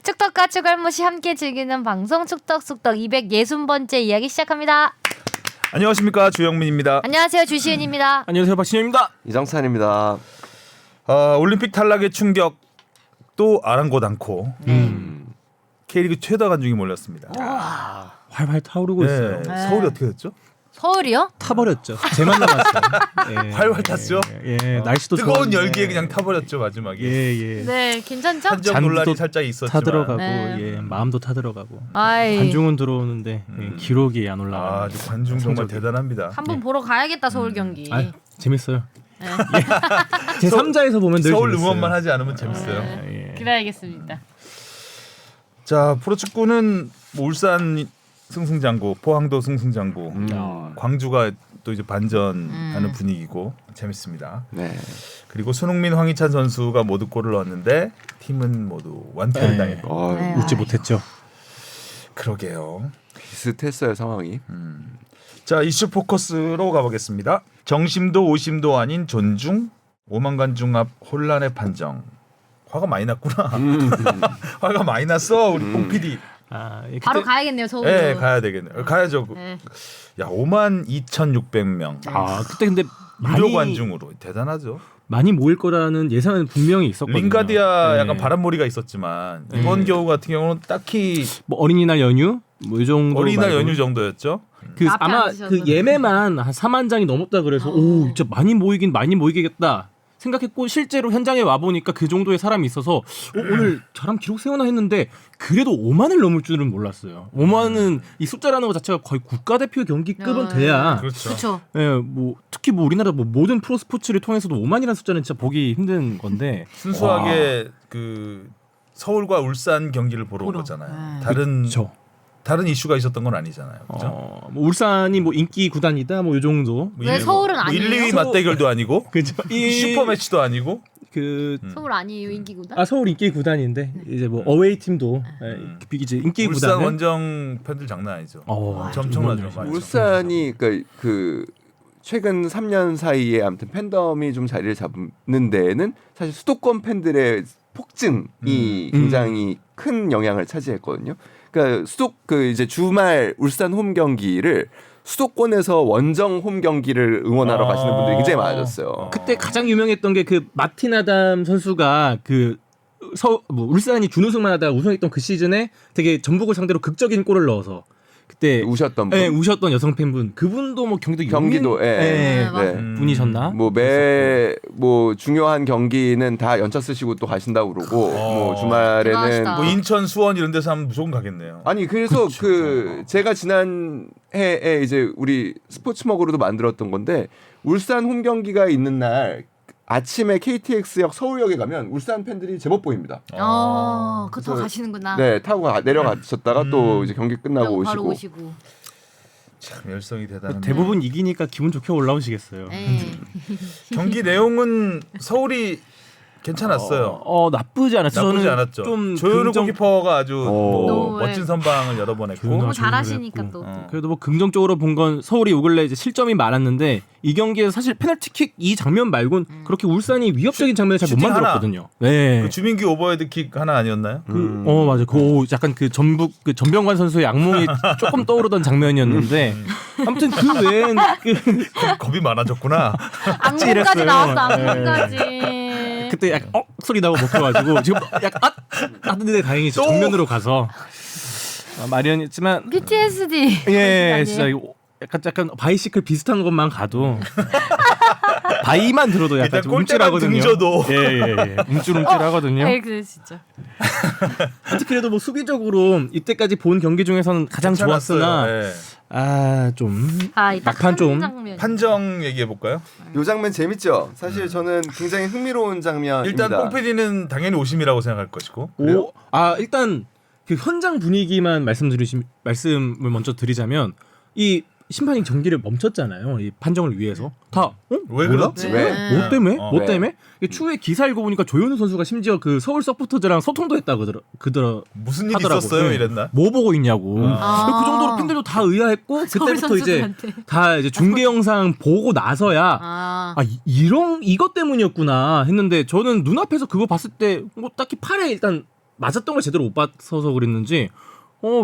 축덕과 축알못이 함께 즐기는 방송 축덕숙덕 260번째 이야기 시작합니다. 안녕하십니까, 주영민입니다. 안녕하세요, 주시은입니다. 안녕하세요, 박신영입니다. 이정찬입니다. 올림픽 탈락의 충격도 아랑곳 않고 K리그 최다 관중이 몰렸습니다. 활활 타오르고 있어요. 네. 서울이 어떻게 됐죠? 서울이요? 타버렸죠. 제만 남았어요. 예. 활활 탔죠? 날씨도 뜨거운 좋은데. 열기에 그냥 타버렸죠, 마지막에. 예. 네, 괜찮죠? 한정 논란이 살짝 있었지만 타들어가고 네. 마음도 타들어가고. 아이, 관중은 들어오는데 기록이 안 올라가요. 아주 관중 정말 대단합니다. 한번 보러 가야겠다, 서울 경기. 아, 재밌어요. 네. 제 3자에서 보면 늘 서울 재밌어요. 응원만 하지 않으면 재밌어요. 예. 그래야겠습니다. 자, 프로축구는 뭐 울산 승승장구, 포항도 승승장구, 광주가 또 이제 반전하는 분위기고 재밌습니다. 네. 그리고 손흥민, 황희찬 선수가 모두 골을 넣었는데 팀은 모두 완패를 네. 당했고. 네. 웃지 못했죠. 그러게요. 비슷했어요 상황이. 자, 이슈 포커스로 가보겠습니다. 정심도 오심도 아닌 존중, 오만관중 앞 혼란의 판정. 화가 많이 났구나. 화가 많이 났어, 우리 뽕 PD. 바로 가야겠네요, 서울. 네, 가야 되겠네요. 가야죠. 네. 야, 52,600명. 그때 근데 무료 많이 관중으로 대단하죠. 많이 모일 거라는 예상은 분명히 있었거든요. 링가디아 네. 약간 바람몰이가 있었지만 이번 겨우 같은 경우는 딱히 뭐 어린이날 연휴 뭐 이 정도 어린이날 말고. 연휴 정도였죠. 그 앞에 아마 앉으셔서. 그 예매만 한 4만 장이 넘었다 그래서 오 진짜 많이 모이겠다 생각했고 실제로 현장에 와 보니까 그 정도의 사람이 있어서 오늘 저랑 기록 세우나 했는데 그래도 5만을 넘을 줄은 몰랐어요. 5만은 이 숫자라는 것 자체가 거의 국가대표 경기급은 돼야 그렇죠. 그렇죠. 예, 뭐 특히 뭐 우리나라 뭐 모든 프로 스포츠를 통해서도 5만이라는 숫자는 진짜 보기 힘든 건데 순수하게 그 서울과 울산 경기를 보러 온 거잖아요. 다른 이슈가 있었던 건 아니잖아요. 그죠? 뭐 울산이 뭐 인기 구단이다 뭐 이 정도. 왜 서울은 아니에요? 1, 2위 맞대결도 아니고 그죠? 슈퍼 매치도 아니고 그 서울 아니에요, 인기구단? 아 서울 인기 구단인데 이제 뭐 어웨이 팀도 이제 인기 울산 구단 원정 팬들 장난 아니죠. 엄청나죠. 정말 많죠. 울산이 그 최근 3년 사이에 아무튼 팬덤이 좀 자리를 잡는 데에는 사실 수도권 팬들의 폭증이 굉장히 큰 영향을 차지했거든요. 그러니까 이제 주말 울산 홈 경기를 수도권에서 원정 홈 경기를 응원하러 가시는 분들이 굉장히 많아졌어요. 그때 가장 유명했던 게 그 마틴 아담 선수가 뭐 울산이 준우승만 하다가 우승했던 그 시즌에 되게 전북을 상대로 극적인 골을 넣어서 그때 우셨던 분. 네, 우셨던 여성 팬분 그분도 뭐 경기도 네. 분이셨나? 뭐 중요한 경기는 다 연차 쓰시고 또 가신다고 그러고 뭐 주말에는 대단하시다. 뭐 인천, 수원 이런 데서 하면 무조건 가겠네요. 아니 그래서 제가 지난 해에 이제 우리 스포츠먹으로도 만들었던 건데 울산 홈 경기가 있는 날 아침에 KTX역 서울역에 가면 울산 팬들이 제법 보입니다. 그거 더 가시는구나. 네, 타고 내려가셨다가 또 이제 경기 끝나고 바로 오시고. 오시고. 참 열성이 대단한. 대부분 이기니까 기분 좋게 올라오시겠어요. 네. 경기 내용은 서울이 괜찮았어요. 나쁘지 않았죠. 나쁘지 저는 않았죠. 좀 조현우 골키퍼가 아주 뭐 네. 멋진 선방을 여러 번 했고. 너무 잘하시니까 또. 그래도 뭐 긍정적으로 본 건 서울이 요 근래 이제 실점이 많았는데 이 경기에서 사실 페널티킥 이 장면 말곤 그렇게 울산이 위협적인 장면을 잘 못 슈팅 만들었거든요. 네. 그 주민규 오버헤드킥 하나 아니었나요? 맞아. 약간 그 전북 그 전병관 선수의 악몽이 조금 떠오르던 장면이었는데 아무튼 그 외엔 겁이 많아졌구나. 악몽까지 나왔어, 네. 악몽까지. 그때 약간 소리 나고 먹혀가지고 지금 약간 하는데 다행히 정면으로 가서 마련했지만 PTSD. 예 진짜 이거 약간 바이시클 비슷한 것만 가도 바이만 들어도 약간 일단 좀 골대랑 움찔하거든요. 등져도. 예. 움찔움찔하거든요. 그래 진짜. 하여튼 그래도 뭐 수비적으로 이때까지 본 경기 중에서는 가장 좋았으나 네. 막판 좀 판정 얘기해 볼까요? 요 장면 재밌죠? 사실 저는 굉장히 흥미로운 장면입니다. 일단 뽕PD는 당연히 오심이라고 생각할 것이고. 그래요? 일단 그 현장 분위기만 말씀을 먼저 드리자면 이 심판이 경기를 멈췄잖아요. 이 판정을 위해서 다 왜 그랬지? 왜? 뭐 때문에? 어. 뭐 때문에? 추후에 기사 읽어보니까 조현우 선수가 심지어 그 서울 서포터즈랑 소통도 했다고 무슨 일 하더라고요. 있었어요? 네. 이랬나? 뭐 보고 있냐고. 아. 그 정도로 팬들도 다 의아했고 서울 그때부터 이제 선수들한테. 다 이제 중계 영상 보고 나서야 이것 때문이었구나 했는데 저는 눈앞에서 그거 봤을 때 뭐 딱히 팔에 일단 맞았던 걸 제대로 못 봤어서 그랬는지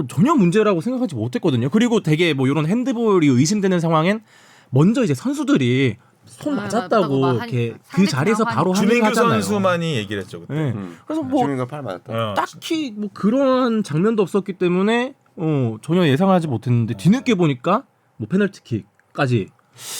전혀 문제라고 생각하지 못했거든요. 그리고 되게 뭐 이런 핸드볼이 의심되는 상황엔 먼저 이제 선수들이 손 맞았다고 막 이렇게 그 상대 자리에서 경험하니까. 바로 항의를 주민규 하잖아요. 선수만이 얘기를 했죠 그때. 네. 그래서 뭐 주민과 팔 맞았다. 딱히 뭐 그런 장면도 없었기 때문에 전혀 예상하지 못했는데 뒤늦게 보니까 뭐 페널티킥까지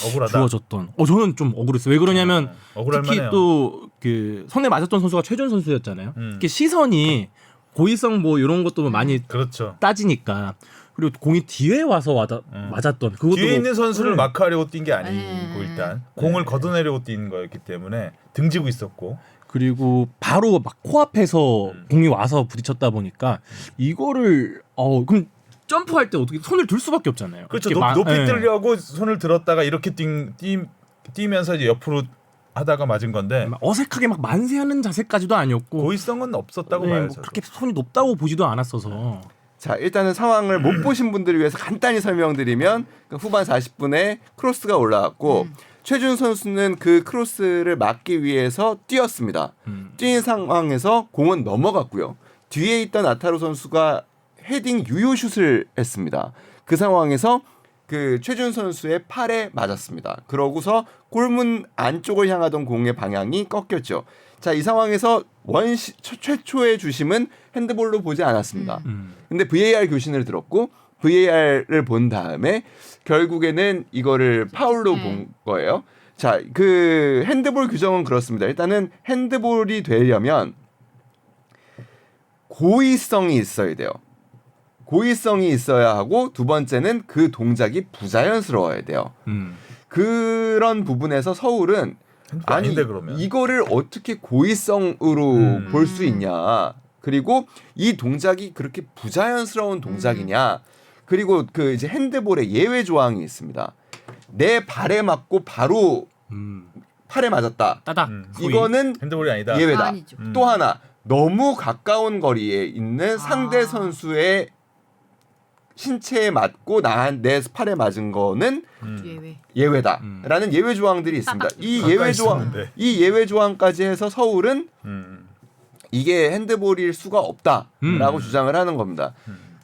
억울하다. 주어졌던. 저는 좀 억울했어요. 왜 그러냐면 억울할 특히 만해요. 또 그 손에 맞았던 선수가 최준 선수였잖아요. 음. 이렇게 시선이 고의성 뭐 이런 것도 많이 그렇죠. 따지니까 그리고 공이 뒤에 와서 맞았던 그것도 뒤에 뭐- 있는 선수를 네. 마크하려고 뛴 게 아니고 일단 공을 걷어내려고 뛴 거였기 때문에 등지고 있었고. 그리고 바로 막 코앞에서 공이 와서 부딪혔다 보니까 이거를 그럼 점프할 때 어떻게 손을 들 수밖에 없잖아요. 그렇죠. 이렇게 높이 예. 뜨려고 손을 들었다가 이렇게 뛰면서 이제 옆으로 하다가 맞은 건데 막 어색하게 막 만세하는 자세까지도 아니었고 고의성은 없었다고 네, 봐요. 뭐 저도. 그렇게 손이 높다고 보지도 않았어서 자, 일단은 상황을 못 보신 분들을 위해서 간단히 설명드리면 그 후반 40분에 크로스가 올라왔고 최준 선수는 그 크로스를 막기 위해서 뛰었습니다. 뛴 상황에서 공은 넘어갔고요. 뒤에 있던 아타루 선수가 헤딩 유효슛을 했습니다. 그 상황에서 그 최준 선수의 팔에 맞았습니다. 그러고서 골문 안쪽을 향하던 공의 방향이 꺾였죠. 자, 이 상황에서 최초의 주심은 핸드볼로 보지 않았습니다. 근데 VAR 교신을 들었고 VAR을 본 다음에 결국에는 이거를 파울로 본 거예요. 자, 그 핸드볼 규정은 그렇습니다. 일단은 핸드볼이 되려면 고의성이 있어야 돼요. 고의성이 있어야 하고 두 번째는 그 동작이 부자연스러워야 돼요. 그런 부분에서 서울은 핸드볼 아닌데 그러면. 이거를 어떻게 고의성으로 볼 수 있냐. 그리고 이 동작이 그렇게 부자연스러운 동작이냐. 그리고 그 이제 핸드볼에 예외 조항이 있습니다. 내 발에 맞고 바로 팔에 맞았다. 따닥 소위. 이거는 핸드볼이 아니다. 예외다. 아니죠. 또 하나 너무 가까운 거리에 있는 상대 선수의 신체에 맞고 내 팔에 맞은 거는 예외. 예외다라는 예외 조항들이 있습니다. 이 가까이 예외 조항, 있었는데. 이 예외 조항까지 해서 서울은 이게 핸드볼일 수가 없다라고 주장을 하는 겁니다.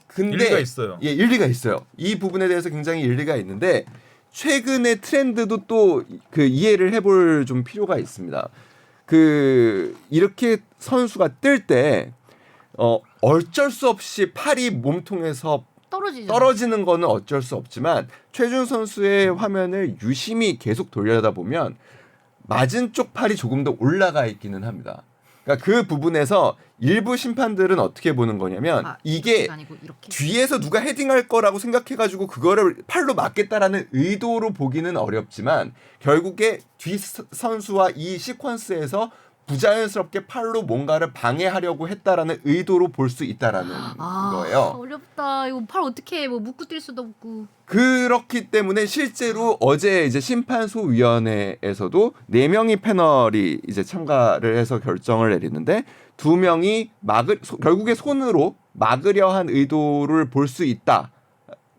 근데 일리가 있어요. 예, 일리가 있어요. 이 부분에 대해서 굉장히 일리가 있는데 최근의 트렌드도 또 그 이해를 해볼 좀 필요가 있습니다. 그 이렇게 선수가 뜰 때 어쩔 수 없이 팔이 몸통에서 떨어지는 거는 어쩔 수 없지만 최준 선수의 화면을 유심히 계속 돌려다 보면 맞은 쪽 팔이 조금 더 올라가 있기는 합니다. 그러니까 그 부분에서 일부 심판들은 어떻게 보는 거냐면 이게 뒤에서 누가 헤딩할 거라고 생각해가지고 그거를 팔로 맞겠다라는 의도로 보기는 어렵지만 결국에 뒤 선수와 이 시퀀스에서 부자연스럽게 팔로 뭔가를 방해하려고 했다라는 의도로 볼 수 있다라는 거예요. 어렵다. 이거 팔 어떻게 뭐 묶고 뛸 수도 없고. 그렇기 때문에 실제로 어제 이제 심판소위원회에서도 4명이 패널이 이제 참가를 해서 결정을 내리는데 2명이 결국에 손으로 막으려 한 의도를 볼 수 있다.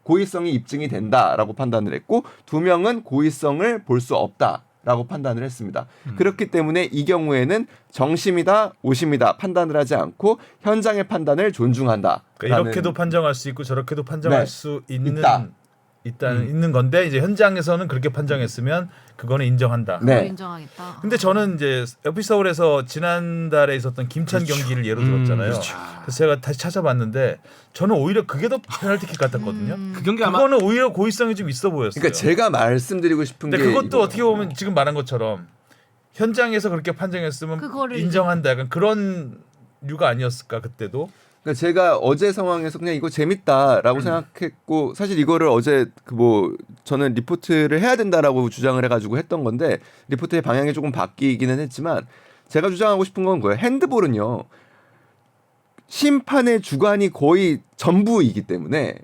고의성이 입증이 된다라고 판단을 했고 2명은 고의성을 볼 수 없다. 라고 판단을 했습니다. 그렇기 때문에 이 경우에는 정심이다, 오심이다 판단을 하지 않고 현장의 판단을 존중한다. 그러니까 이렇게도 판정할 수 있고 저렇게도 판정할 네. 수 있는 있다. 있는 건데 이제 현장에서는 그렇게 판정했으면 그거는 인정한다. 네. 인정하겠다. 근데 저는 이제 FC 서울에서 지난달에 있었던 김찬 경기를 예로 들었잖아요. 그래서 제가 다시 찾아봤는데 저는 오히려 그게 더 페널티킥 같았거든요. 그 경기 아마 그거는 오히려 고의성이 좀 있어 보였어요. 그러니까 제가 말씀드리고 싶은 게 근데 그것도 이거예요. 어떻게 보면 지금 말한 것처럼 현장에서 그렇게 판정했으면 그거를 인정한다. 약간 그런 류가 아니었을까 그때도. 그러니까 제가 어제 상황에서 그냥 이거 재밌다라고 생각했고 사실 이거를 어제 저는 리포트를 해야 된다라고 주장을 해가지고 했던 건데 리포트의 방향이 조금 바뀌기는 했지만 제가 주장하고 싶은 건 뭐예요? 핸드볼은요 심판의 주관이 거의 전부이기 때문에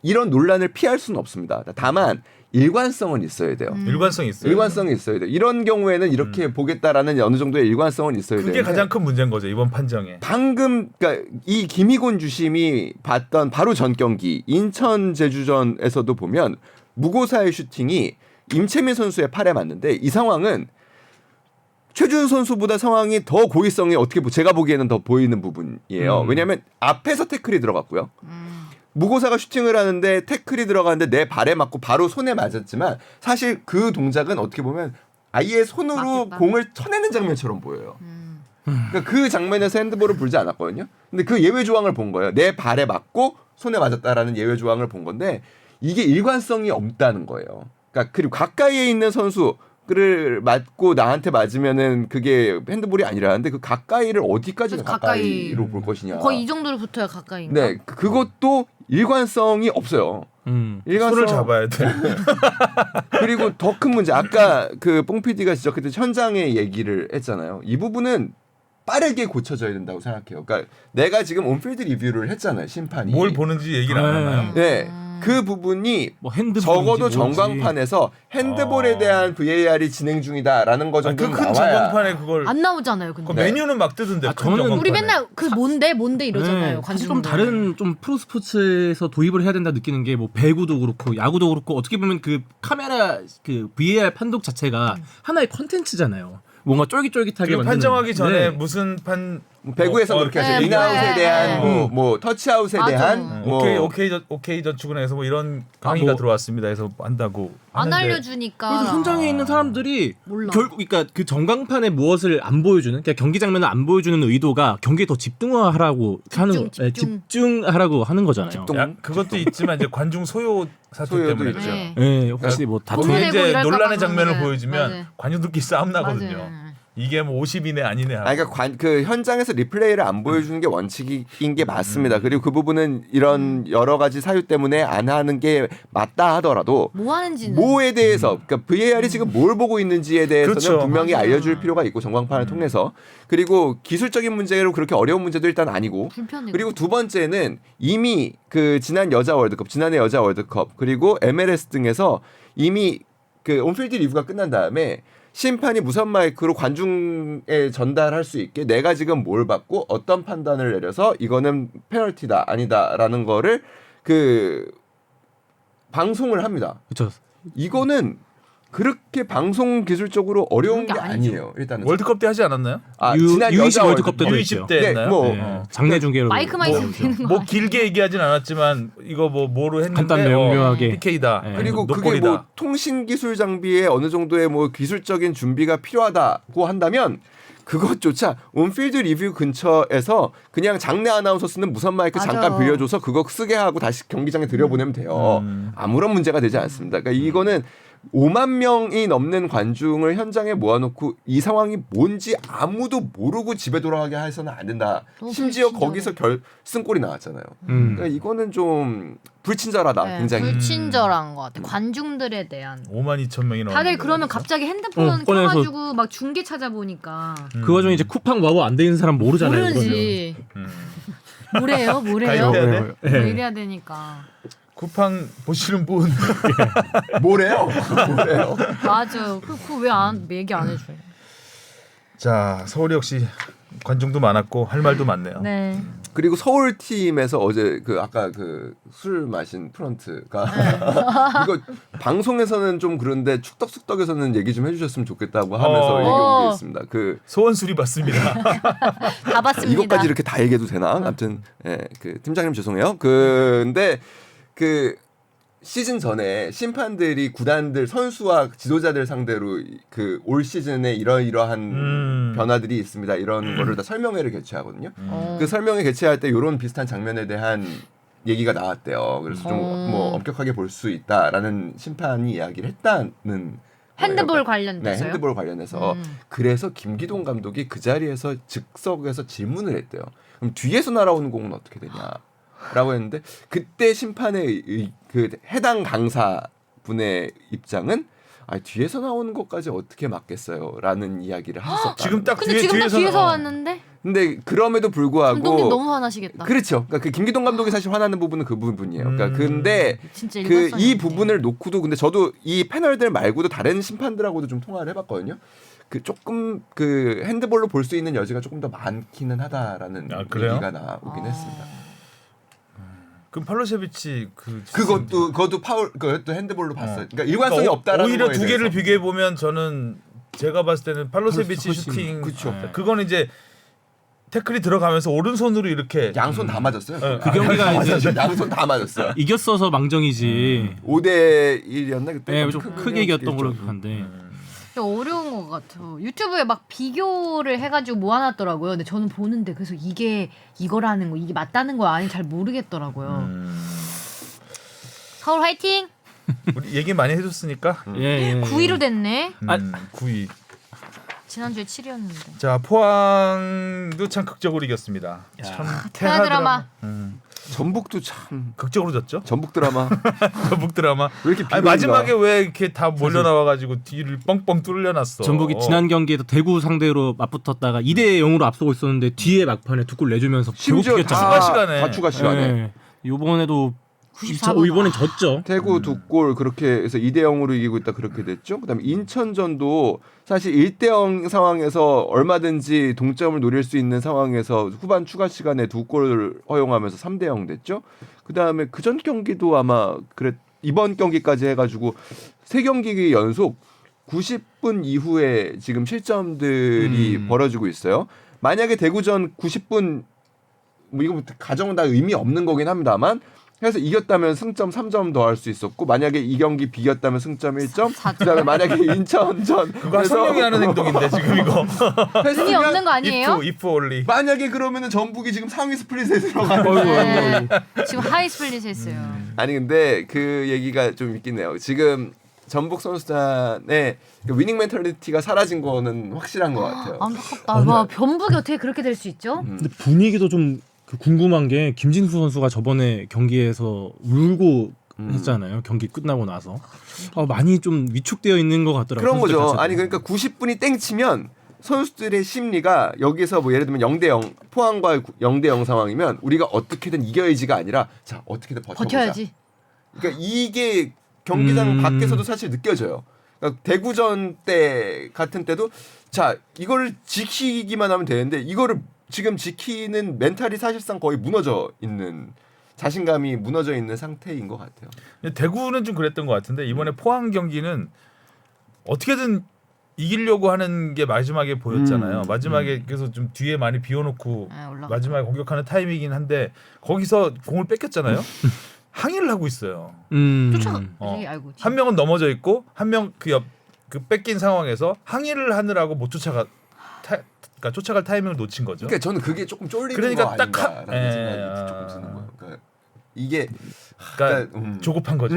이런 논란을 피할 수는 없습니다. 다만 일관성은 있어야 돼요. 일관성이 있어요. 일관성이 있어야 돼요. 이런 경우에는 이렇게 보겠다라는 어느 정도의 일관성은 있어야 돼요. 그게 가장 큰 문제인 거죠 이번 판정에. 방금 그러니까 이 김희곤 주심이 봤던 바로 전 경기 인천 제주전에서도 보면 무고사의 슈팅이 임채민 선수의 팔에 맞는데 이 상황은 최준 선수보다 상황이 더 고의성이 어떻게 제가 보기에는 더 보이는 부분이에요. 왜냐하면 앞에서 태클이 들어갔고요. 무고사가 슈팅을 하는데 태클이 들어가는데 내 발에 맞고 바로 손에 맞았지만 사실 그 동작은 어떻게 보면 아예 손으로 맞겠다. 공을 쳐내는 장면처럼 보여요. 그러니까 그 장면에서 핸드볼을 불지 않았거든요. 근데 그 예외 조항을 본 거예요. 내 발에 맞고 손에 맞았다라는 예외 조항을 본 건데 이게 일관성이 없다는 거예요. 그러니까 그리고 가까이에 있는 선수를 맞고 나한테 맞으면은 그게 핸드볼이 아니라는데 그 가까이를 어디까지 그래서 가까이로 볼 것이냐. 거의 이 정도로 붙어야 가까이인가? 네, 그것도 일관성이 없어요. 손을 잡아야 돼. 그리고 더 큰 문제 아까 그 뽕 PD가 지적했던 현장의 얘기를 했잖아요. 이 부분은 빠르게 고쳐져야 된다고 생각해요. 그러니까 내가 지금 온필드 리뷰를 했잖아요. 심판이 뭘 보는지 얘기를 안 하나요? 네, 그 부분이 뭐 핸드볼인지 적어도 뭔지. 전광판에서 핸드볼에 대한 VAR이 진행 중이다라는 거 정도 그 큰 나와야. 전광판에 그걸 안 나오잖아요. 그 근데 메뉴는 막 뜨던데. 아, 큰 저는 전광판에. 우리 맨날 그 뭔데 이러잖아요. 네, 사실 관중들. 좀 다른 좀 프로 스포츠에서 도입을 해야 된다 느끼는 게 뭐 배구도 그렇고 야구도 그렇고 어떻게 보면 그 카메라 그 VAR 판독 자체가 하나의 컨텐츠잖아요. 뭔가 쫄깃쫄깃하게 그리고 만드는. 판정하기 전에 네. 무슨 판 배구에서 뭐, 그렇게 네, 하죠. 인아웃에 네, 대한 네. 뭐 터치아웃에 맞아. 대한 뭐 오케이 저축은에서 뭐 이런 강의가 뭐. 들어왔습니다. 해서 한다고 안 하는데 알려주니까. 그래서 현장에 있는 사람들이 몰라. 결국 그러니까 그 전광판에 무엇을 안 보여주는 그러니까 경기 장면을 안 보여주는 의도가 경기에 더 집중하라고 하는 집중. 집중하라고 하는 거잖아요. 집중. 야, 그것도 있지만 이제 관중 소요 사태 소요도 때문에 있죠. 그렇죠. 네. 네, 혹시 뭐 다툼 돈을 그게 내고 이제 이럴까 봐 논란의 장면을 그러는데. 보여주면 맞아요. 관중들끼리 싸움 나거든요. 맞아요. 이게 뭐 50이네 아니네 하고. 아니, 그러니까 그 현장에서 리플레이를 안 보여주는 게 원칙인 게 맞습니다. 그리고 그 부분은 이런 여러 가지 사유 때문에 안 하는 게 맞다 하더라도 뭐 하는지는 뭐에 대해서 그러니까 VAR이 지금 뭘 보고 있는지에 대해서는 그렇죠. 분명히 맞아요. 알려줄 필요가 있고 전광판을 통해서 그리고 기술적인 문제로 그렇게 어려운 문제도 일단 아니고 불편해요. 그리고 두 번째는 이미 그 지난 여자 월드컵 지난해 여자 월드컵 그리고 MLS 등에서 이미 그 온필드 리뷰가 끝난 다음에 심판이 무선 마이크로 관중에 전달할 수 있게 내가 지금 뭘 받고 어떤 판단을 내려서 이거는 페널티다 아니다라는 거를 그 방송을 합니다. 그렇죠. 이거는 그렇게 방송 기술적으로 어려운 게 그런 게 아니죠. 아니에요. 일단은 월드컵 때 하지 않았나요? 지난 U20 여자 월드컵 때도 U20 있죠. 때 네, 했나요? 뭐 네, 장내 중계로 마이크만 있으면 되는 거 뭐 아니에요? 길게 얘기하진 않았지만 이거 뭐로 했는데 간단 명료하게. PK다. 네. 그리고 그게 노골이다. 뭐 통신 기술 장비에 어느 정도의 뭐 기술적인 준비가 필요하다고 한다면 그것조차 온필드 리뷰 근처에서 그냥 장내 아나운서 쓰는 무선 마이크 맞아. 잠깐 빌려줘서 그거 쓰게 하고 다시 경기장에 들여보내면 돼요. 아무런 문제가 되지 않습니다. 그러니까 이거는 5만 명이 넘는 관중을 현장에 모아놓고 이 상황이 뭔지 아무도 모르고 집에 돌아가게 해서는 안 된다. 너무 심지어 불친절해. 거기서 결승골이 나왔잖아요. 그러니까 이거는 좀 불친절하다. 네, 굉장히. 불친절한 것 같아. 관중들에 대한. 5만 2천 명이 넘는 다들 그러면 갑자기 핸드폰 꺼내서- 켜가지고 막 중계 찾아보니까 그 와중에 이제 쿠팡 와우 안 돼 있는 사람 모르잖아요. 모르지. 뭐래요? 가입해야 돼? 그러면. 뭐 이래야 되니까. 쿠팡 보시는 분 뭐래요? 뭐래요? 맞아. 그거 왜 안 얘기 안 해줘요? 자, 서울이 역시 관중도 많았고 할 말도 많네요. 네. 그리고 서울 팀에서 어제 그 아까 그 술 마신 프런트가 이거 방송에서는 좀 그런데 축덕숙덕에서는 얘기 좀 해주셨으면 좋겠다고 하면서 얘기한 게 있습니다. 그 소원술이 받습니다. 다 봤습니다. 이것까지 이렇게 다 얘기해도 되나? 아무튼 예, 그 팀장님 죄송해요. 근데 그 시즌 전에 심판들이 구단들 선수와 지도자들 상대로 그 올 시즌에 이러이러한 변화들이 있습니다. 이런 거를 다 설명회를 개최하거든요. 그 설명회 개최할 때 이런 비슷한 장면에 대한 얘기가 나왔대요. 그래서 좀 뭐 엄격하게 볼 수 있다라는 심판이 이야기를 했다는 핸드볼 거예요. 관련돼서요? 네, 핸드볼 관련해서 그래서 김기동 감독이 그 자리에서 즉석에서 질문을 했대요. 그럼 뒤에서 날아오는 공은 어떻게 되냐라고 했는데 그때 심판의 그 해당 강사 분의 입장은 뒤에서 나오는 것까지 어떻게 막겠어요?라는 이야기를 하셨었다. 지금 딱 근데 지금 다 뒤에서 뒤에서 왔는데 근데 그럼에도 불구하고 감독님 너무 화나시겠다. 그렇죠. 그러니까 그 김기동 감독이 사실 화나는 부분은 그 부분이에요. 그러니까 근데 진짜 그 일관성이 이 없네. 부분을 놓고도 근데 저도 이 패널들 말고도 다른 심판들하고도 좀 통화를 해봤거든요. 그 조금 그 핸드볼로 볼 수 있는 여지가 조금 더 많기는 하다라는 그래요? 얘기가 나오긴 했습니다. 그럼 팔로세비치 그것도 파울 그것도 핸드볼로 봤어요. 그러니까 일관성이 없다라는 오히려 거에 두 개를 대해서. 비교해 보면 저는 제가 봤을 때는 팔로세비치 훨씬, 슈팅 그쵸. 그거는 이제 태클이 들어가면서 오른손으로 이렇게 양손 다 맞았어요. 그 경기가 이제 양손 다 맞았어요. 이겼어서 망정이지. 5대 1이었나 그때? 네, 좀 크게 이겼던 걸로 기억하는데. 어려운 것 같아요. 유튜브에 막 비교를 해가지고 모아놨더라고요. 근데 저는 보는데 그래서 이게 이거라는 거 이게 맞다는 거 아닌지 잘 모르겠더라고요. 서울 화이팅! 우리 얘기 많이 해줬으니까 예. 9위로 됐네. 9위. 지난주에 7위였는데. 자 포항도 참 극적으로 이겼습니다. 참 태아 드라마. 전북도 참 극적으로 졌죠. 전북 드라마 전북 드라마. 왜 이렇게 아니, 비극인가? 마지막에 왜 이렇게 다 몰려 나와가지고 뒤를 뻥뻥 뚫려놨어. 전북이 지난 경기에도 대구 상대로 맞붙었다가 2대 0으로 앞서고 있었는데 뒤에 막판에 두 골 내주면서 심지어 결국 추가 이겼잖아요. 시간에. 다 추가 시간에 예. 이번에도 94분. 이번엔 졌죠. 대구 두 골 그렇게 해서 2대 0으로 이기고 있다 그렇게 됐죠. 그다음에 인천전도 사실 1대 0 상황에서 얼마든지 동점을 노릴 수 있는 상황에서 후반 추가 시간에 두 골을 허용하면서 3대 0 됐죠. 그다음에 그전 경기도 아마 이번 경기까지 해가지고 세 경기 연속 90분 이후에 지금 실점들이 벌어지고 있어요. 만약에 대구전 90분 뭐 이거 가정은 다 의미 없는 거긴 합니다만 해서 이겼다면 승점 3점 더 할 수 있었고 만약에 이 경기 비겼다면 승점 1점 그다음에 만약에 인천전 그거 성령이 하는 행동인데 지금 이거. 의미 없는 거 아니에요? if only. 만약에 그러면은 전북이 지금 상위 스플릿에 들어가는 네. 지금 하이 스플릿에 있어요. 아니 근데 그 얘기가 좀 있긴 해요. 지금 전북 선수단의 그 위닝 멘탈리티가 사라진 거는 확실한 것 같아요. 안타깝다. 와, 변북이 어떻게 그렇게 될 수 있죠? 근데 분위기도 좀 궁금한 게 김진수 선수가 저번에 경기에서 울고 했잖아요. 경기 끝나고 나서 많이 좀 위축되어 있는 것 같더라고요. 그런 거죠. 선수들 아니 그러니까 90분이 땡치면 선수들의 심리가 여기서 뭐 예를 들면 0대 0 포항과 0대 0 상황이면 우리가 어떻게든 이겨야지가 아니라 자 어떻게든 버텨보자. 버텨야지. 그러니까 이게 경기장 밖에서도 사실 느껴져요. 그러니까 대구전 때 같은 때도 자 이거를 지키기만 하면 되는데 이거를 지금 지키는 멘탈이 사실상 거의 무너져 있는 자신감이 무너져 있는 상태인 것 같아요. 대구는 좀 그랬던 것 같은데 이번에 포항 경기는 어떻게든 이기려고 하는 게 마지막에 보였잖아요. 마지막에 그래서 좀 뒤에 많이 비워놓고 마지막에 공격하는 타이밍이긴 한데 거기서 공을 뺏겼잖아요. 항의를 하고 있어요. 쫓아. 알고. 한 명은 넘어져 있고 한 명 그 뺏긴 상황에서 항의를 하느라고 못 그러니까 쫓아갈 타이밍을 놓친 거죠. 그러니까 저는 그게 조금 쫄리는 그러니까 거 딱 아닌가라는 생각이 조금 드는 거예요. 그러니까 이게 조급한 거죠.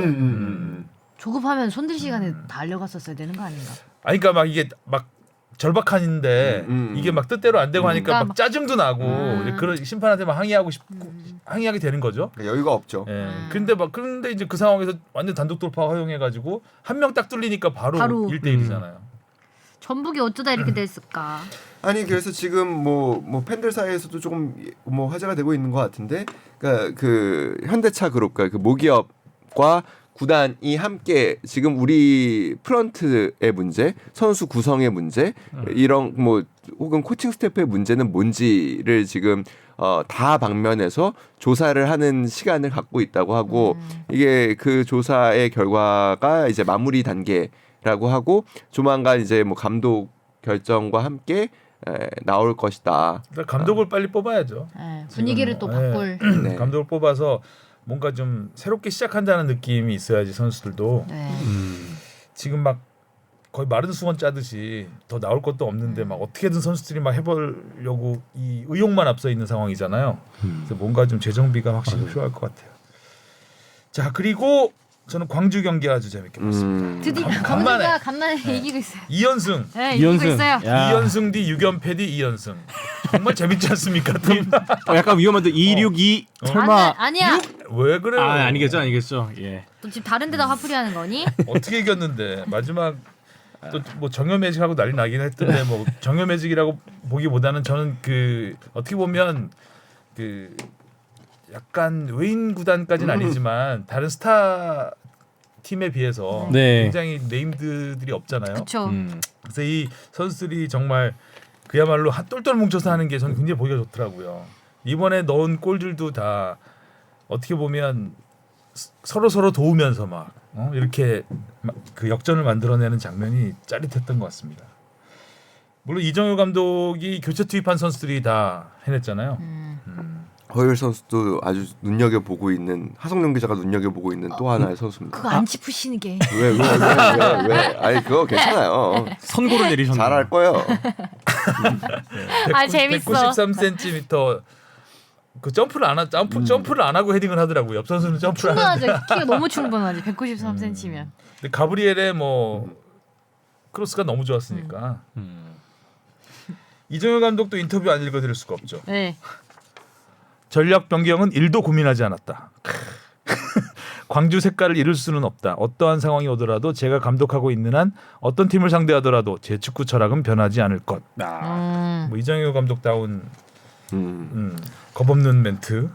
조급하면 손들 시간에 다 알려갔었어야 되는 거 아닌가? 아니 그러니까 막 이게 막 절박한인데 이게 막 뜻대로 안 되고 하니까 그러니까 막 짜증도 나고 그런 심판한테 막 항의하고 싶고 항의하게 되는 거죠. 그러니까 여유가 없죠. 예. 근데 이제 그 상황에서 완전 단독 돌파 허용해가지고 한 명 딱 뚫리니까 바로 1대1이잖아요. 전북이 어쩌다 이렇게 됐을까? 아니 그래서 지금 뭐 팬들 사이에서도 조금 뭐 화제가 되고 있는 것 같은데, 그러니까 그 현대차 그룹과 그 모기업과 구단이 함께 지금 우리 프런트의 문제, 선수 구성의 문제, 이런 뭐 혹은 코칭 스태프의 문제는 뭔지를 지금 다 방면에서 조사를 하는 시간을 갖고 있다고 하고 이게 그 조사의 결과가 이제 마무리 단계라고 하고 조만간 이제 뭐 감독 결정과 함께 나올 것이다. 그러니까 감독을 빨리 뽑아야죠. 분위기를 또 바꿀. 네. 감독을 뽑아서 뭔가 좀 새롭게 시작한다는 느낌이 있어야지 선수들도. 지금 막 거의 마른 수건 짜듯이 더 나올 것도 없는데 막 어떻게든 선수들이 막 해보려고 이 의욕만 앞서 있는 상황이잖아요. 그래서 뭔가 좀 재정비가 확실히 필요할 것 같아요. 자 그리고 저는 광주 경기 아주 재밌게 봤습니다. 드디어 간만에. 광주가 간만에 이기고 있어요. 2연승. 네, 이기고 있어요. 2연승 뒤 6연패 뒤 2연승. 정말 재밌지 않습니까? 약간 위험한데 262 설마 아니야. 왜 그래요? 아니겠죠. 예. 또 지금 다른 데다 화풀이하는 거니? 어떻게 이겼는데 마지막 또 뭐 정여매직하고 난리 나긴 했던데 뭐 정여매직이라고 보기보다는 저는 그 어떻게 보면 그 약간 외인 구단까지는 아니지만 다른 스타 팀에 비해서 네. 굉장히 네임드들이 없잖아요. 그렇죠. 그래서 이 선수들이 정말 그야말로 똘똘 뭉쳐서 하는 게 저는 굉장히 보기가 좋더라고요. 이번에 넣은 골들도 다 어떻게 보면 서로 도우면서 막 이렇게 그 역전을 만들어내는 장면이 짜릿했던 것 같습니다. 물론 이정효 감독이 교체 투입한 선수들이 다 해냈잖아요. 허율 선수도 아주 눈여겨 보고 있는 하성룡 기자가 눈여겨 보고 있는 또 하나의 선수입니다. 그거 안 짚으시는 게. 왜? 아니 그거 괜찮아요. 선고를 내리셨네요. 잘할 거예요. 아 재밌어. 193cm 그 점프를 안 하고 헤딩을 하더라고요. 옆 선수는 점프를 하는데. 충분하죠. 키가 너무 충분하지. 193cm면. 근데 가브리엘의 뭐 크로스가 너무 좋았으니까. 이정효 감독도 인터뷰 안 읽어드릴 수가 없죠. 네. 전략 변경은 1도 고민하지 않았다. 광주 색깔을 잃을 수는 없다. 어떠한 상황이 오더라도 제가 감독하고 있는 한 어떤 팀을 상대하더라도 제 축구 철학은 변하지 않을 것. 뭐 이정효 감독다운 겁없는 멘트.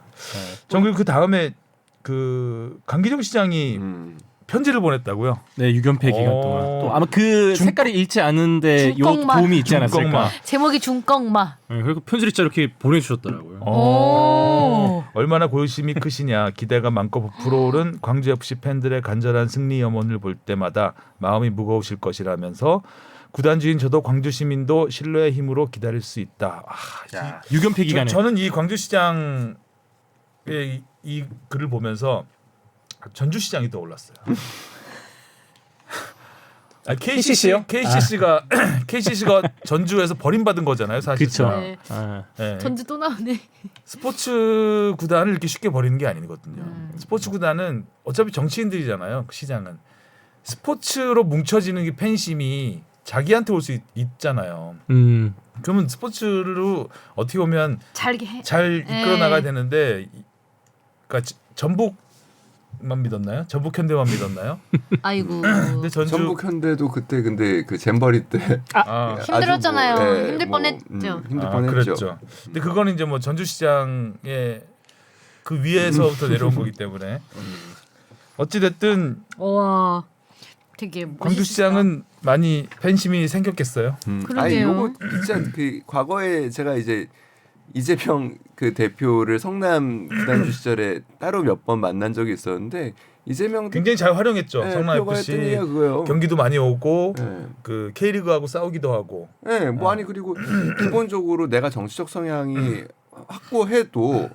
전 그리고 그 다음에 그 강기정 시장이 편지를 보냈다고요. 네, 유견패 기간 동안. 또 아마 그 색깔이 잃지 않은데 요 중꺽마. 도움이 있지 않았을까. 중꺽마. 제목이 중꺽마. 네, 그리고 편지를 진짜 이렇게 보내주셨더라고요. 오. 얼마나 고심이 크시냐. 기대가 많고 부풀어오른 광주 FC 팬들의 간절한 승리 염원을 볼 때마다 마음이 무거우실 것이라면서 구단주인 저도 광주 시민도 신뢰의 힘으로 기다릴 수 있다. 유견패 기간에. 저는 이 광주시장의 이 글을 보면서 전주시장이 떠올랐어요. KCC 요? KCC가 전주에서 버림받은 거잖아요, 사실상. 네. 네. 전주 또 나오네. 스포츠 구단을 이렇게 쉽게 버리는 게 아니거든요. 스포츠 구단은 어차피 정치인들이잖아요. 그 시장은 스포츠로 뭉쳐지는 게 팬심이 자기한테 올 수 있잖아요. 그러면 스포츠로 어떻게 보면 잘 이끌어 나가야 되는데, 그러니까 전북만 믿었나요? 전북 현대만 믿었나요? 아이고. 근데 전북 현대도 그때 근데 그 잼버리 때 힘들었잖아요. 아주 뭐, 힘들 뭐, 뻔했죠. 힘들 뻔했죠. 그랬죠. 근데 그거는 이제 뭐 전주시장의 그 위에서부터 내려온 거기 때문에 어찌 됐든 와. 되게 멋있다. 광주시장은 많이 팬심이 생겼겠어요. 아니 그러게요. 요거 진짜 그 과거에 제가 이제 이재평 그 대표를 성남 구단주 시절에 따로 몇 번 만난 적이 있었는데 이재명 굉장히 잘 활용했죠. 네, 성남 표가 FC 했던 얘기가 그거예요. 경기도 많이 오고 네. 그 K리그하고 싸우기도 하고. 네, 뭐 아니 그리고 기본적으로 내가 정치적 성향이 확고해도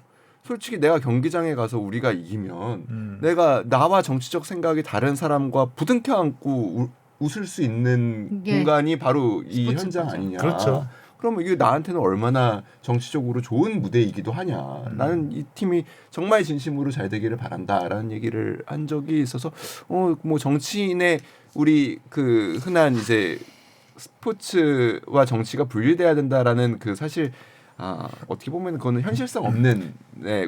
솔직히 내가 경기장에 가서 우리가 이기면 내가 나와 정치적 생각이 다른 사람과 부둥켜 안고 웃을 수 있는 예. 공간이 바로 이 스포츠 현장 맞아. 아니냐. 그렇죠. 그러면 이게 나한테는 얼마나 정치적으로 좋은 무대이기도 하냐. 나는 이 팀이 정말 진심으로 잘 되기를 바란다라는 얘기를 한 적이 있어서 뭐 정치인의 우리 그 흔한 이제 스포츠와 정치가 분리돼야 된다라는 그 사실 어떻게 보면 그거는 현실성 없는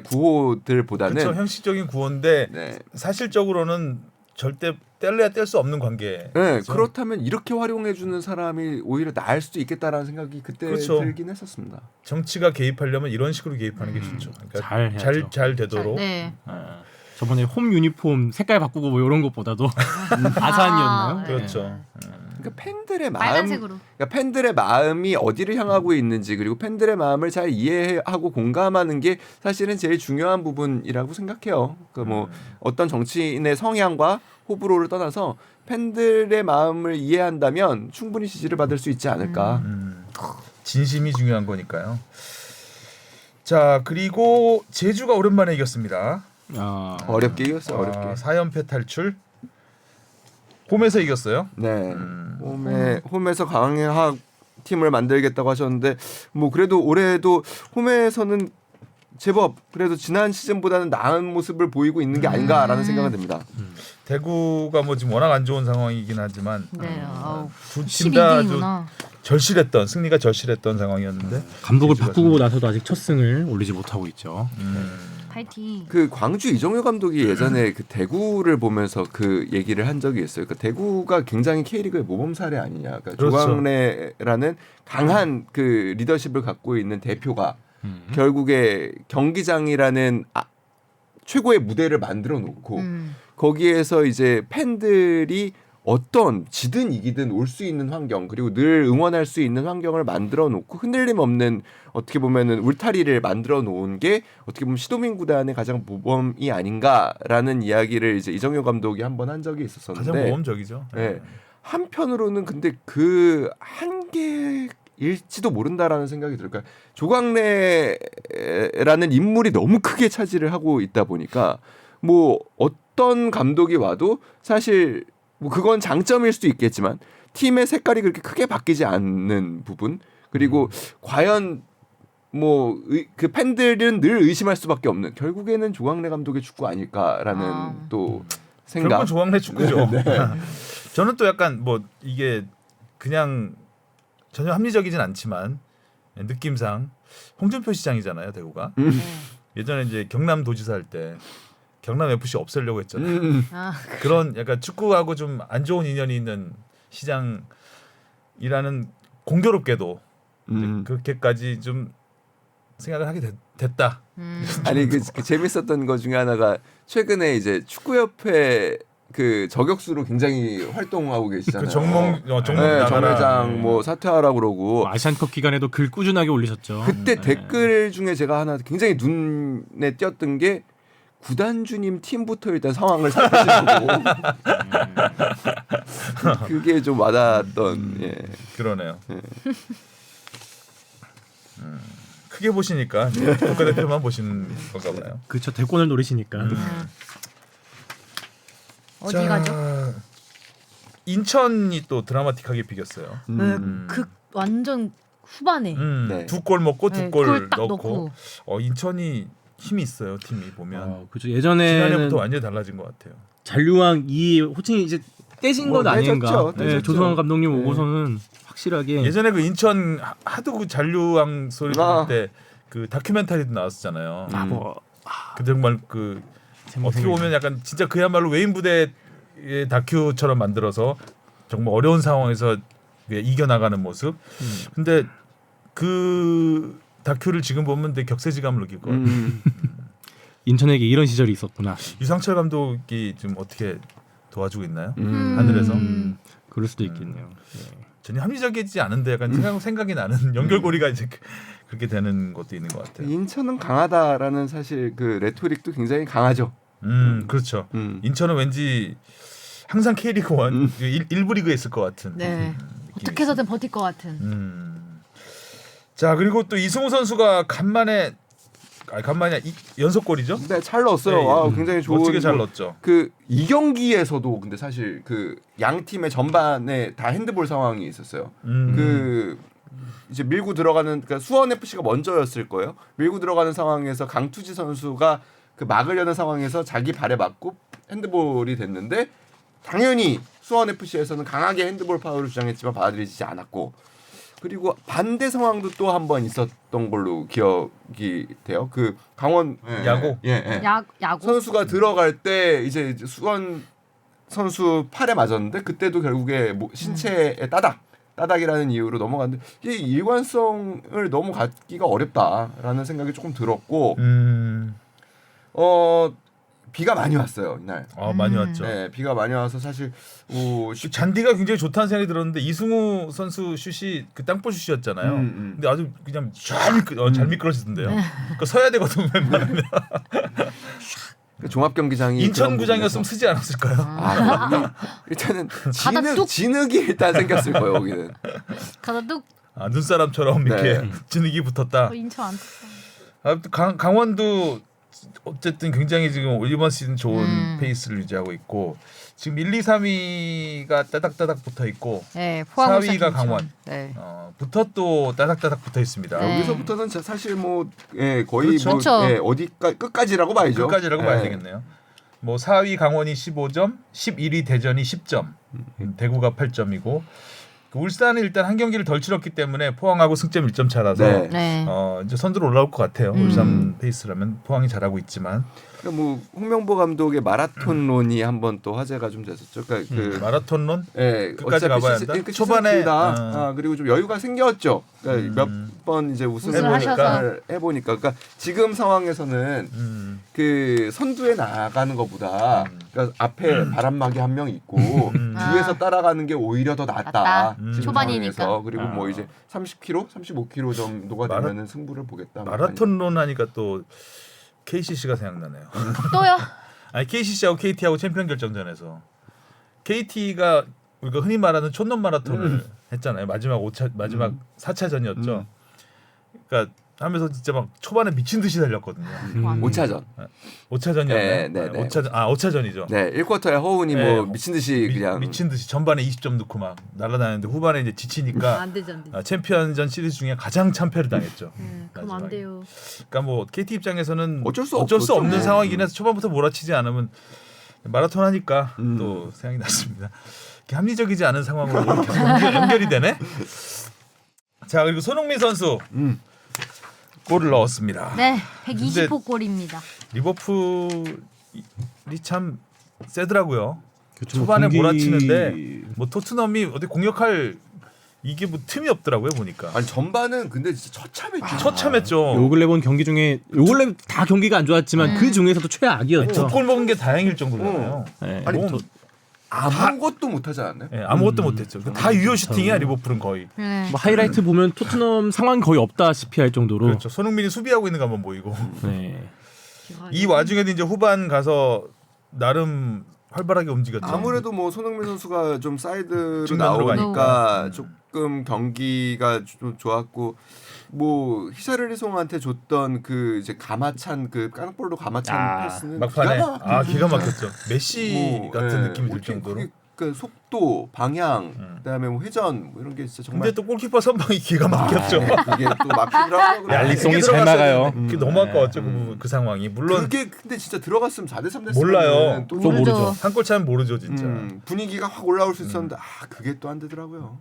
구호들보다는 그렇죠. 형식적인 구호인데 네. 사실적으로는 절대 뗄래야 뗄 수 없는 관계. 네, 그렇다면 이렇게 활용해 주는 사람이 오히려 나을 수도 있겠다라는 생각이 그때 그렇죠. 들긴 했었습니다. 정치가 개입하려면 이런 식으로 개입하는 게 좋죠. 잘 해야죠. 잘 되도록. 네. 저번에 홈 유니폼 색깔 바꾸고 뭐 이런 것보다도 아산이었나요? 네. 그렇죠. 그러니까 팬들의 빨간색으로. 그러니까 팬들의 마음이 어디를 향하고 있는지 그리고 팬들의 마음을 잘 이해하고 공감하는 게 사실은 제일 중요한 부분이라고 생각해요. 그 뭐 어떤 정치인의 성향과 호불호를 떠나서 팬들의 마음을 이해한다면 충분히 지지를 받을 수 있지 않을까. 진심이 중요한 거니까요. 자, 그리고 제주가 오랜만에 이겼습니다. 어렵게 이겼어요. 어렵게. 4연패 탈출. 홈에서 이겼어요. 네. 홈에서 강한 팀을 만들겠다고 하셨는데 뭐 그래도 올해도 홈에서는 제법 그래도 지난 시즌보다는 나은 모습을 보이고 있는 게 아닌가라는 생각은 듭니다. 대구가 뭐 지금 워낙 안 좋은 상황이긴 하지만 네. 두 팀 다 아주 12등이구나. 절실했던 승리가 절실했던 상황이었는데 감독을 제주가 바꾸고 나서도 아직 첫 승을 올리지 못하고 있죠. 파이팅. 그 광주 이정효 감독이 예전에 그 대구를 보면서 그 얘기를 한 적이 있어요. 그러니까 대구가 굉장히 K리그의 모범 사례 아니냐. 그러니까 그렇죠. 조광래라는 강한 그 리더십을 갖고 있는 대표가 결국에 경기장이라는 최고의 무대를 만들어 놓고 거기에서 이제 팬들이 어떤 지든 이기든 올 수 있는 환경 그리고 늘 응원할 수 있는 환경을 만들어 놓고 흔들림 없는 어떻게 보면은 울타리를 만들어 놓은 게 어떻게 보면 시도민 구단의 가장 모범이 아닌가라는 이야기를 이제 이정효 감독이 한번 한 적이 있었었는데 가장 모범적이죠. 네. 한편으로는 근데 그 한계에 일지도 모른다라는 생각이 들어요. 그러니까 조광래라는 인물이 너무 크게 차지를 하고 있다 보니까 뭐 어떤 감독이 와도 사실 뭐 그건 장점일 수도 있겠지만 팀의 색깔이 그렇게 크게 바뀌지 않는 부분 그리고 과연 뭐 그 팬들은 늘 의심할 수밖에 없는 결국에는 조광래 감독의 축구 아닐까라는 또 생각. 결국은 조광래 축구죠. 저는 또 약간 뭐 이게 그냥 전혀 합리적이진 않지만 느낌상 홍준표 시장이잖아요, 대구가. 예전에 이제 경남 도지사 할 때 경남 FC 없애려고 했잖아요. 아, 그런 약간 축구하고 좀 안 좋은 인연이 있는 시장이라는 공교롭게도 이제 그렇게까지 좀 생각을 하게 됐다. 아니 그 재밌었던 것 중에 하나가 최근에 이제 축구협회 그 저격수로 굉장히 활동하고 계시잖아요. 그 정몽 네, 나가라. 정 회장 뭐 사퇴하라 그러고 아시안컵 기간에도 글 꾸준하게 올리셨죠. 그때 네. 댓글 중에 제가 하나 굉장히 눈에 띄었던 게 구단주님 팀부터 일단 상황을 살피시고 그게 좀 와닿았던 예. 그러네요. 크게 보시니까 국가대표만 보시는 건가 보네요. 그쵸, 대권을 노리시니까. 어디 자, 가죠? 인천이 또 드라마틱하게 비겼어요. 극 완전 후반에 네. 두 골 먹고 두 네, 골 골딱 넣고. 인천이 힘이 있어요. 팀이 보면 그죠. 예전에는 지난해부터 완전히 달라진 것 같아요. 잔류왕 이 호칭이 이제 떼진 뭐 건 아닌가. 떼졌죠, 네, 떼졌죠. 조성환 감독님 네. 오고서는 확실하게 예전에 그 인천 하도 그 잔류왕 소리 아. 들을 때 그 다큐멘터리도 나왔었잖아요. 뭐 그 정말 그 어떻게 보면 약간 진짜 그야말로 외인 부대의 다큐처럼 만들어서 정말 어려운 상황에서 이겨나가는 모습. 근데 그 다큐를 지금 보면 되게 격세지감을 느낄 거예요. 인천에게 이런 시절이 있었구나. 유상철 감독이 지금 어떻게 도와주고 있나요? 음. 하늘에서 그럴 수도 있겠네요. 전혀 합리적이지 않은데 약간 생각이 나는 연결고리가 이제 그렇게 되는 것도 있는 것 같아요. 인천은 강하다라는 사실 그 레토릭도 굉장히 강하죠. 그렇죠. 인천은 왠지 항상 K리그 1 1부 리그에 있을 것 같은. 네. 느낌이 어떻게 해서든 버틸 것 같은. 자 그리고 또 이승우 선수가 간만에 연속골이죠? 네, 잘 넣었어요. 네, 와, 굉장히 좋은 멋지게 잘 뭐 넣었죠. 그 이 경기에서도 근데 사실 그 양 팀의 전반에 다 핸드볼 상황이 있었어요. 그 이제 밀고 들어가는 그러니까 수원 FC가 먼저였을 거예요. 밀고 들어가는 상황에서 강투지 선수가 그 막으려는 상황에서 자기 발에 맞고 핸드볼이 됐는데 당연히 수원 FC에서는 강하게 핸드볼 파울을 주장했지만 받아들이지 않았고 그리고 반대 상황도 또 한 번 있었던 걸로 기억이 돼요. 그 강원 야구? 야구. 선수가 들어갈 때 이제 수원 선수 팔에 맞았는데 그때도 결국에 뭐 신체에 따닥이라는 이유로 넘어갔는데 이게 일관성을 너무 갖기가 어렵다라는 생각이 조금 들었고 비가 많이 왔어요 이날. 많이 왔죠. 네, 비가 많이 와서 사실 잔디가 굉장히 좋다는 생각이 들었는데 이승우 선수 슛이 그 땅볼 슛이었잖아요. 근데 아주 그냥 잘 미끄러지던데요. 그러니까 서야 되거든 웬만하면. 그 종합경기장이 인천 구장이었으면 쓰지 않았을까요? 일단은 가다 뚝. 진흙이 일단 생겼을 거예요 거기는. 가다 뚝 눈사람처럼 이렇게 네. 진흙이 붙었다. 인천 안 떴어. 강원도 어쨌든 굉장히 지금 이번 시즌 좋은 페이스를 유지하고 있고 지금 1, 2, 3위가 따닥따닥 붙어 있고 네, 포항 4위가 울산, 김천. 강원. 네. 붙어 또 따닥따닥 붙어 있습니다. 네. 여기서부터는 사실 뭐 거의 그렇죠. 뭐 그렇죠. 어디까지 끝까지라고 봐야죠. 끝까지라고 네. 봐야 되겠네요. 뭐 4위 강원이 15점, 11위 대전이 10점, 대구가 8점이고 그 울산은 일단 한 경기를 덜 치렀기 때문에 포항하고 승점 1점 차라서 네. 네. 이제 선두로 올라올 것 같아요. 울산 페이스라면 포항이 잘하고 있지만 그러니까 뭐 홍명보 감독의 마라톤론이 한번 또 화제가 좀 됐었죠. 그러니까 그 마라톤론 어차피 끝까지 가봐야 한다? 시즌 초반에, 길다. 그리고 좀 여유가 생겼죠. 그러니까 몇 번 이제 우승을 우승하셔서. 해보니까 그러니까 지금 상황에서는 그 선두에 나가는 것보다 그러니까 앞에 바람막이 한 명 있고 뒤에서 따라가는 게 오히려 더 낫다. 낫다. 지금 초반이니까. 상황에서. 그리고 뭐 이제 30km, 35km 정도가 되면은 승부를 보겠다. 마라톤론 하니까 또 KCC가 생각나네요. 또요? 아니 KCC하고 KT하고 챔피언 결정전에서 KT가 우리가 흔히 말하는 촌놈 마라톤을 했잖아요. 마지막 4차전이었죠. 그러니까 하면서 진짜 막 초반에 미친 듯이 달렸거든요. 5차전. 5차전이었나요? 네, 네, 네. 5차전이죠. 네, 1쿼터에 허훈이 네, 뭐 미친 듯이 그냥 미친 듯이 전반에 20점 넣고 막 날아다녔는데 후반에 이제 지치니까 안 되지. 챔피언전 시리즈 중에 가장 참패를 당했죠. 그럼 안 마지막에. 돼요. 그러니까 뭐 KT 입장에서는 어쩔 수 없는 없었죠. 상황이긴 해서 초반부터 몰아치지 않으면 마라톤 하니까 또 생각이 났습니다. 이렇게 합리적이지 않은 상황으로 이렇게 연결이 되네. 자, 그리고 손흥민 선수 골을 넣었습니다. 네, 120호 골입니다. 리버풀이 참 세더라고요. 그렇죠. 초반에 경기- 몰아치는데 뭐 토트넘이 어디 공격할 이게 뭐 틈이 없더라고요 보니까. 아니 전반은 근데 진짜 처참했죠. 처참했죠. 요 근래 본 경기 중에 요 근래 다 경기가 안 좋았지만 그 중에서도 최악이었죠. 2골 먹은 게 다행일 정도잖아요. 네. 아니 뭐, 아무것도 못하지 않았나요? 예, 아무것도 못했죠. 다 유효 슈팅이야 리버풀은 거의. 네. 뭐 하이라이트 보면 토트넘 상황 거의 없다시피 할 정도로. 그렇죠. 손흥민이 수비하고 있는 것만 보이고. 네. 이 와중에도 이제 후반 가서 나름 활발하게 움직였죠. 아무래도 뭐 손흥민 선수가 좀 사이드로 중간으로 나오니까 가니까. 조금 경기가 좀 좋았고 뭐 히샤르리송한테 줬던 그 이제 가마찬 그 깡볼로 가마찬 패스는 막판에 기가 막혔죠. 메시 뭐, 같은 예, 느낌이 들 어떻게 정도로. 그게 그 속도, 방향, 그다음에 뭐 회전 뭐 이런 게 진짜 정말 근데 또 골키퍼 선방이 기가 막혔죠. 이게 또 막히더라고요. 얄리송이 그게 잘 들어갔어야 막아요. 되는데 그게 너무 아까웠죠. 그 상황이. 물론 그게 근데 진짜 들어갔으면 4대3 됐으면 몰라요. 또 또 모르죠. 한 골 차면 모르죠 진짜. 분위기가 확 올라올 수 있었는데 그게 또 안 되더라고요.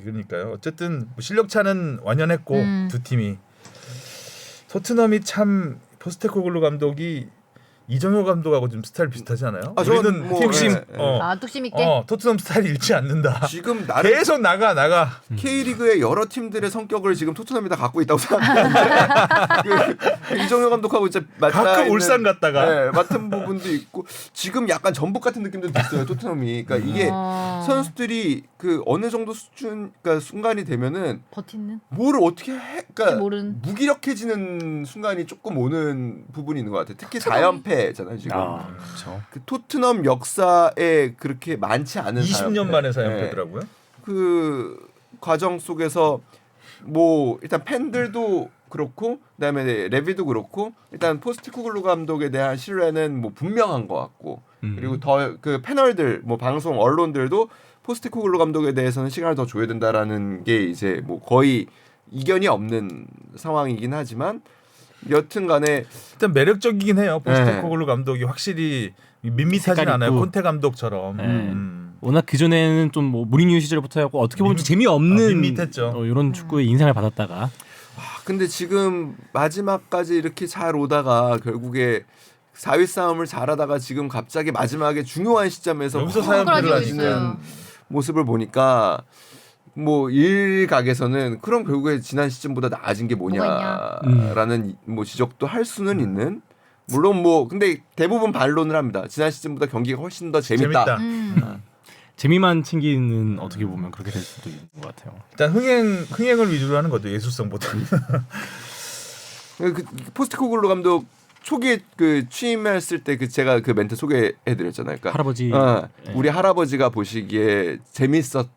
그러니까요. 어쨌든 뭐 실력 차는 완연했고 두 팀이. 토트넘이 참 포스테코글루 감독이 이정효 감독하고 좀 스타일 비슷하지 않아요? 저는 우리는 뭐, 팀심 예, 예. 뚝심 있게. 토트넘 스타일이 잃지 않는다. 지금 나름 계속 나가. K리그의 여러 팀들의 성격을 지금 토트넘이 다 갖고 있다고 생각하는데 그 이정효 감독하고 진짜 맞닿아 가끔 있는, 울산 갔다가. 네, 맡은 부분도 있고 지금 약간 전북 같은 느낌도 있어요 토트넘이. 그러니까 이게 선수들이 그 어느 정도 수준, 그러니까 순간이 되면은 버티는. 뭐를 어떻게 해, 그러니까 모르는. 무기력해지는 순간이 조금 오는 부분이 있는 것 같아요. 특히 4연패잖아요 지금. 그렇죠. 그 토트넘 역사에 그렇게 많지 않은 20년 4연패. 만에 네. 사연패더라고요. 그 과정 속에서 뭐 일단 팬들도 그렇고 그다음에 레비도 그렇고 일단 포스트코글루 감독에 대한 신뢰는 뭐 분명한 것 같고 그리고 더 그 패널들 뭐 방송 언론들도 포스트코글루 감독에 대해서는 시간을 더 줘야 된다라는 게 이제 뭐 거의 이견이 없는 상황이긴 하지만 여튼간에 일단 매력적이긴 해요. 네. 포스테코글루 감독이 확실히 밋밋하진 색깔 않아요. 있고. 콘테 감독처럼. 네. 워낙 그 전에는 좀 뭐 무리뉴 시절부터 해갖고 어떻게 보면 좀 재미없는 밋밋했죠. 이런 축구의 인상을 받았다가 근데 지금 마지막까지 이렇게 잘 오다가 결국에 4위 싸움을 잘하다가 지금 갑자기 마지막에 중요한 시점에서 여기서 확 사연패를 끌어지고 하니까. 있어요. 모습을 보니까 뭐 일각에서는 그럼 결국에 지난 시즌보다 나아진 게 뭐냐라는 뭐 지적도 할 수는 있는 물론 뭐 근데 대부분 반론을 합니다. 지난 시즌보다 경기가 훨씬 더 재밌다. 재미만 챙기는 어떻게 보면 그렇게 될 수도 있는 것 같아요. 일단 흥행을 위주로 하는 거죠. 예술성보다. 그 포스트코글루 감독 초기에 그 취임했을 때 그 제가 그 멘트 소개해드렸잖아요. 그러니까 할아버지 우리 할아버지가 보시기에 재밌었던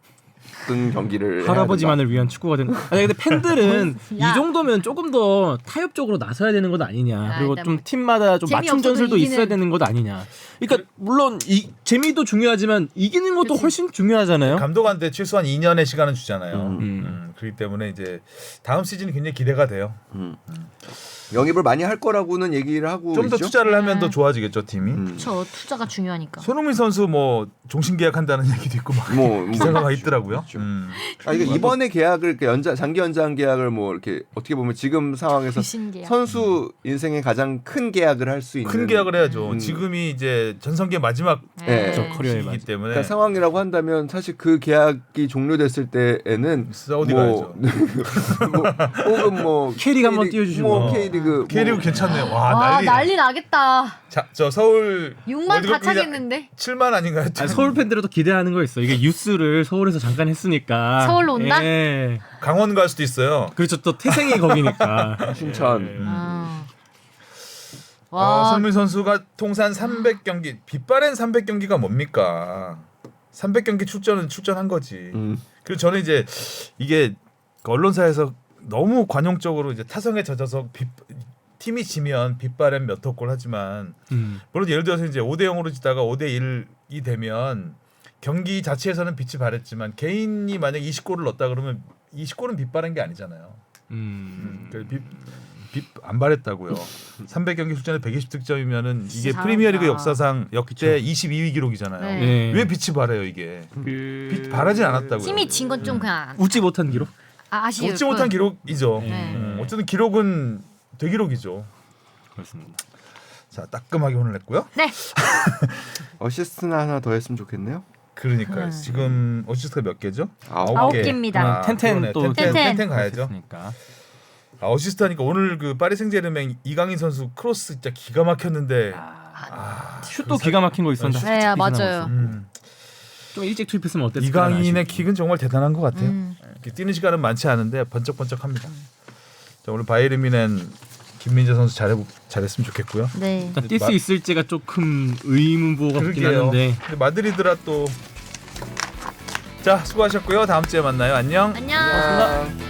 경기를 해야 할아버지만을 위한 축구가 되는. 아니 근데 팬들은 이 야. 정도면 조금 더 타협적으로 나서야 되는 것 아니냐. 그리고 일단 좀 뭐 팀마다 좀 맞춤 재미없어도 전술도 있어야 이기는- 되는 것 아니냐. 그러니까 물론 이 재미도 중요하지만 이기는 것도 그치. 훨씬 중요하잖아요. 감독한테 최소한 2년의 시간을 주잖아요. 음. 그렇기 때문에 이제 다음 시즌이 굉장히 기대가 돼요. 영입을 많이 할 거라고는 얘기를 하고 좀 더 있죠. 투자를 하면 더 좋아지겠죠 팀이. 저 투자가 중요하니까. 손흥민 선수 뭐 종신 계약한다는 얘기도 있고 막 뭐 기사가 있더라고요. 있죠. 이게 이번에 계약을 장기 연장 계약을 뭐 이렇게 어떻게 보면 지금 상황에서 신기해. 선수 인생의 가장 큰 계약을 할 수 있는 큰 계약을 해야죠. 지금이 이제 전성기의 마지막 네. 저 커리어의 시기이기 때문에 그러니까 상황이라고 한다면 사실 그 계약이 종료됐을 때에는 사우디 뭐, 뭐 혹은 뭐 K리그 한번 띄워주시고. 뭐 K리그 K리그 괜찮네요. 와 아, 난리. 난리 나겠다. 자, 저 서울 6만 다 월드컵 차겠는데. 7만 아닌가요? 아니, 서울 팬들도 기대하는 거 있어. 이게 유스를 서울에서 잠깐 했으니까. 서울로 온다? 예. 강원 갈 수도 있어요. 그렇죠. 또 태생이 거기니까. 춘천. 와. 손흥민 선수가 통산 300경기 빗바랜 300경기가 뭡니까? 300경기 출전한 거지. 그리고 저는 이제 이게 언론사에서 너무 관용적으로 이제 타성에 젖어서 팀이 지면 빗바람 몇 호골 하지만 물론 예를 들어서 이제 5대 0으로 지다가 5대 1이 되면 경기 자체에서는 빛이 발했지만 개인이 만약 20골을 넣었다 그러면 20골은 빗바란 게 아니잖아요. 안 발했다고요. 300경기 출전에 120득점이면은 이게 잘한다. 프리미어리그 역사상 역대 22위 기록이잖아요. 네. 왜 빛이 발해요 이게? 빛 발하지 않았다고요. 팀이 진 건 좀 그냥 웃지 못한 기록. 아쉬울 웃지 못한 뿐. 기록이죠. 네. 어쨌든 기록은 대기록이죠. 그렇습니다. 자 따끔하게 혼을 냈고요. 네. 어시스트나 하나 더 했으면 좋겠네요. 그러니까요. 지금 어시스트가 몇 개죠? 9개입니다. 아, 텐텐 그러네. 또 텐텐 가야죠. 그러니까. 어시스트 하니까 오늘 그 파리 생제르맹 이강인 선수 크로스 진짜 기가 막혔는데 슛도 기가 막힌 거 있었는데. 네, 살짝 맞아요. 삐져나갔어. 좀 일찍 투입했으면 어땠을까? 이강인의 킥은 정말 대단한 것 같아요. 음. 이렇게 뛰는 시간은 많지 않은데 번쩍번쩍합니다. 자, 오늘 바이에른 뮌헨 김민재 선수 잘했으면 좋겠고요. 네. 뛸 수 있을지가 조금 의문부호가 붙긴 하는데. 근데 마드리드라 또 자 수고하셨고요. 다음 주에 만나요. 안녕. 안녕. 고맙습니다.